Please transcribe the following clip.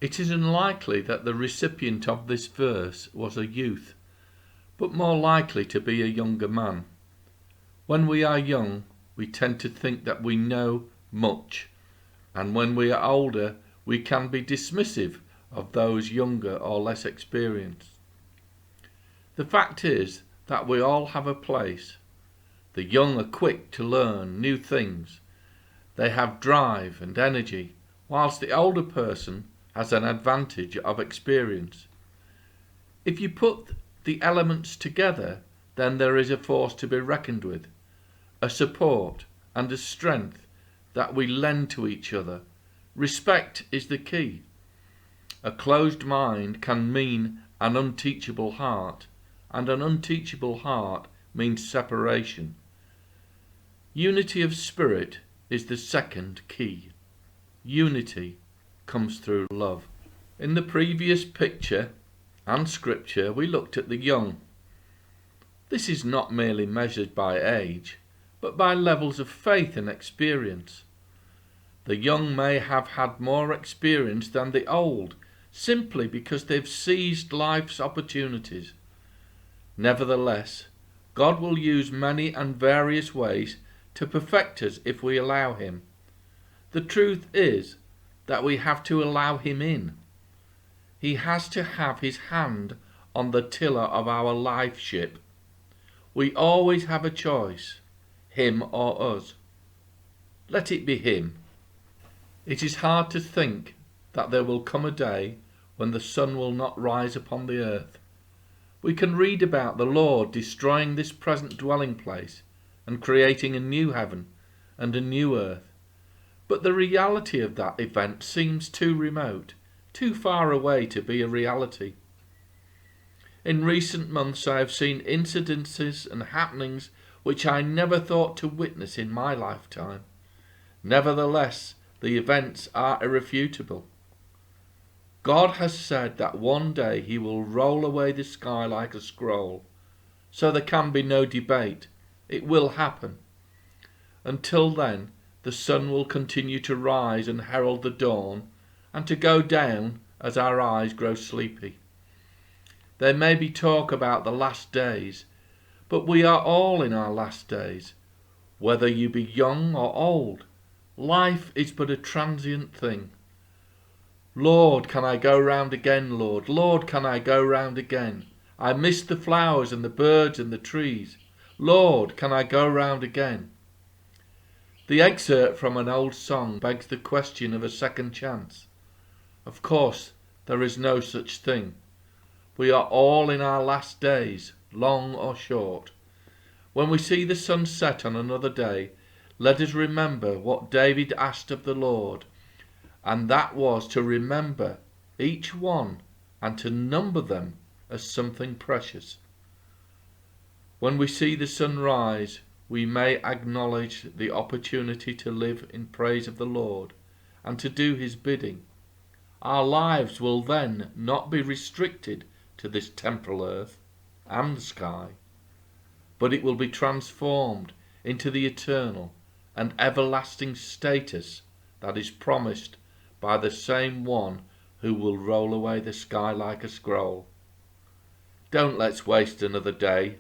It is unlikely that the recipient of this verse was a youth, but more likely to be a younger man. When we are young, we tend to think that we know much, and when we are older, we can be dismissive of those younger or less experienced. The fact is that we all have a place. The young are quick to learn new things. They have drive and energy, whilst the older person has an advantage of experience. If you put the elements together, then there is a force to be reckoned with, a support and a strength that we lend to each other. Respect is the key. A closed mind can mean an unteachable heart, and an unteachable heart means separation. Unity of spirit is the second key. Unity comes through love. In the previous picture and scripture, we looked at the young. This is not merely measured by age, but by levels of faith and experience. The young may have had more experience than the old, simply because they've seized life's opportunities. Nevertheless, God will use many and various ways to perfect us if we allow him. The truth is that we have to allow him in. He has to have his hand on the tiller of our life ship. We always have a choice, him or us. Let it be him. It is hard to think that there will come a day when the sun will not rise upon the earth. We can read about the Lord destroying this present dwelling place and creating a new heaven and a new earth. But the reality of that event seems too remote, too far away to be a reality. In recent months I have seen incidences and happenings which I never thought to witness in my lifetime. Nevertheless, the events are irrefutable. God has said that one day he will roll away the sky like a scroll, so there can be no debate. It will happen. Until then, the sun will continue to rise and herald the dawn, and to go down as our eyes grow sleepy. There may be talk about the last days, but we are all in our last days. Whether you be young or old, life is but a transient thing. Lord, can I go round again, Lord? Lord, can I go round again? I miss the flowers and the birds and the trees. Lord, can I go round again? The excerpt from an old song begs the question of a second chance. Of course, there is no such thing. We are all in our last days, long or short. When we see the sun set on another day, let us remember what David asked of the Lord, and that was to remember each one and to number them as something precious. When we see the sun rise, we may acknowledge the opportunity to live in praise of the Lord and to do his bidding. Our lives will then not be restricted to this temporal earth and sky, but it will be transformed into the eternal and everlasting status that is promised by the same one who will roll away the sky like a scroll. Don't let's waste another day